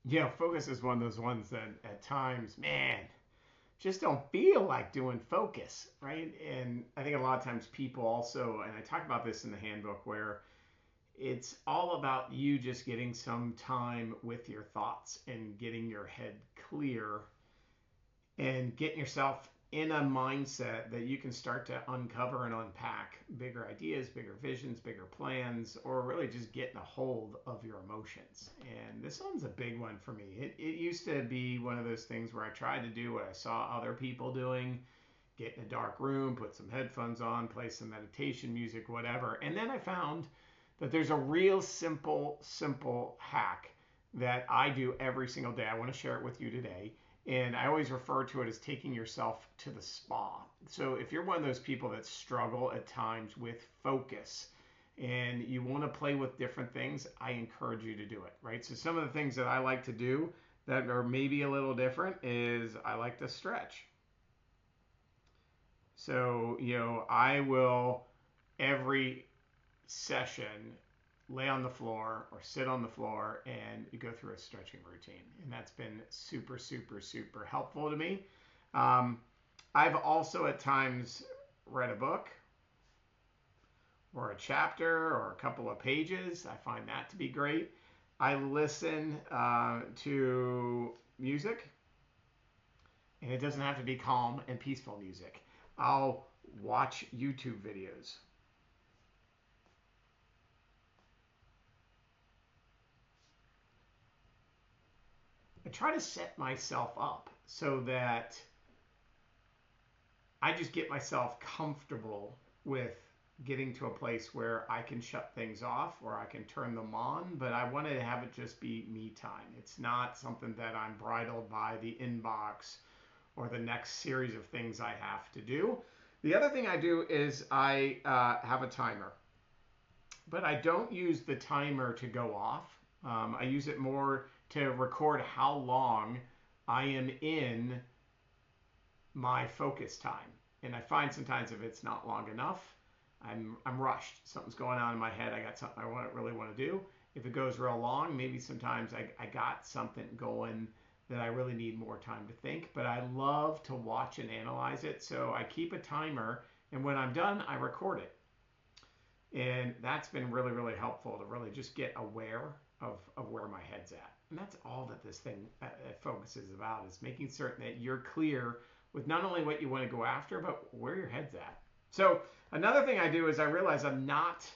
Yeah, focus is one of those ones that at times, man, just don't feel like doing focus, right? And I think a lot of times people also, and I talk about this in the handbook, where it's all about you just getting some time with your thoughts and getting your head clear and getting yourself in a mindset that you can start to uncover and unpack bigger ideas, bigger visions, bigger plans, or really just getting a hold of your emotions. And this one's a big one for me. It used to be one of those things where I tried to do what I saw other people doing, get in a dark room, put some headphones on, play some meditation music, whatever. And then I found that there's a real simple hack that I do every single day. I want to share it with you today. And I always refer to it as taking yourself to the spa. So if you're one of those people that struggle at times with focus and you want to play with different things, I encourage you to do it, right? So some of the things that I like to do that are maybe a little different is I like to stretch. So, I will every session lay on the floor or sit on the floor and go through a stretching routine. And that's been super helpful to me. Um, I've also at times read a book or a chapter or a couple of pages. I find that to be great. I listen to music, and it doesn't have to be calm and peaceful music. I'll watch YouTube videos. I try to set myself up so that I just get myself comfortable with getting to a place where I can shut things off or I can turn them on, but I wanted to have it just be me time. It's not something that I'm bridled by the inbox or the next series of things I have to do. The other thing I do is I have a timer, but I don't use the timer to go off. I use it more to record how long I am in my focus time. And I find sometimes if it's not long enough, I'm rushed. Something's going on in my head. I got something really want to do. If it goes real long, maybe sometimes I got something going that I really need more time to think. But I love to watch and analyze it. So I keep a timer, and when I'm done, I record it. And that's been really helpful to really just get aware of where my head's at. And that's all that this thing focuses about, is making certain that you're clear with not only what you want to go after, but where your head's at. So another thing I do is I realize I'm not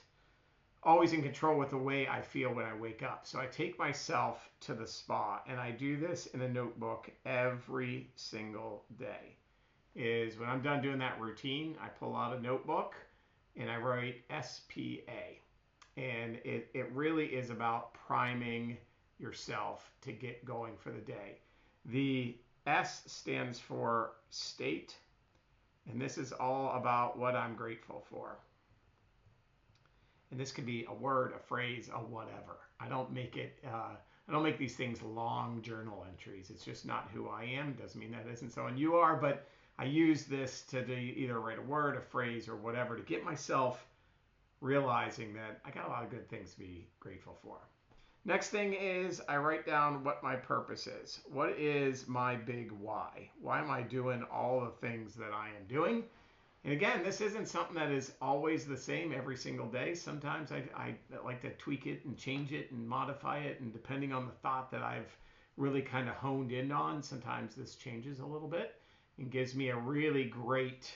always in control with the way I feel when I wake up. So I take myself to the spa, and I do this in a notebook every single day. Is when I'm done doing that routine, I pull out a notebook and I write SPA. And it really is about priming yourself to get going for the day. The S stands for state, and this is all about what I'm grateful for. And this could be a word, a phrase, a whatever. I don't make it. I don't make these things long journal entries. It's just not who I am. Doesn't mean that isn't someone you are, but I use this to either write a word, a phrase, or whatever to get myself realizing that I got a lot of good things to be grateful for. Next thing is I write down what my purpose is. What is my big why? Why am I doing all the things that I am doing? And again, this isn't something that is always the same every single day. Sometimes I like to tweak it and change it and modify it. And depending on the thought that I've really kind of honed in on, sometimes this changes a little bit and gives me a really great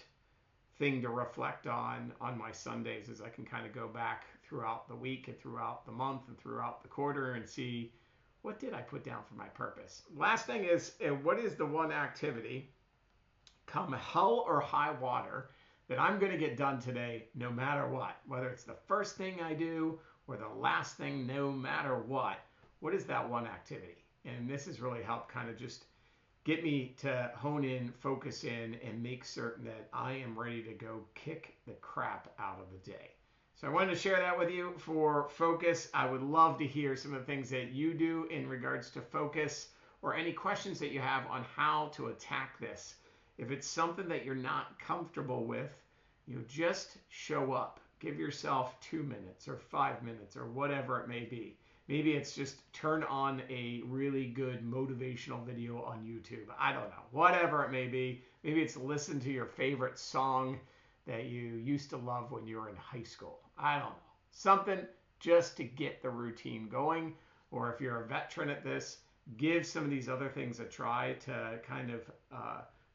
thing to reflect on my Sundays, as I can kind of go back throughout the week and throughout the month and throughout the quarter and see what did I put down for my purpose. Last thing is, what is the one activity, come hell or high water, that I'm going to get done today no matter what? Whether it's the first thing I do or the last thing, no matter what is that one activity? And this has really helped kind of just get me to hone in, focus in, and make certain that I am ready to go kick the crap out of the day. So I wanted to share that with you for focus. I would love to hear some of the things that you do in regards to focus, or any questions that you have on how to attack this. If it's something that you're not comfortable with, just show up. Give yourself 2 minutes or 5 minutes or whatever it may be. Maybe it's just turn on a really good motivational video on YouTube. I don't know. Whatever it may be. Maybe it's listen to your favorite song that you used to love when you were in high school. I don't know. Something just to get the routine going. Or if you're a veteran at this, give some of these other things a try to kind of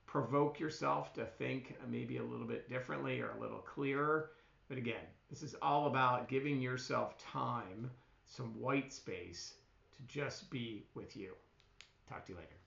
provoke yourself to think maybe a little bit differently or a little clearer. But again, this is all about giving yourself time, some white space to just be with you. Talk to you later.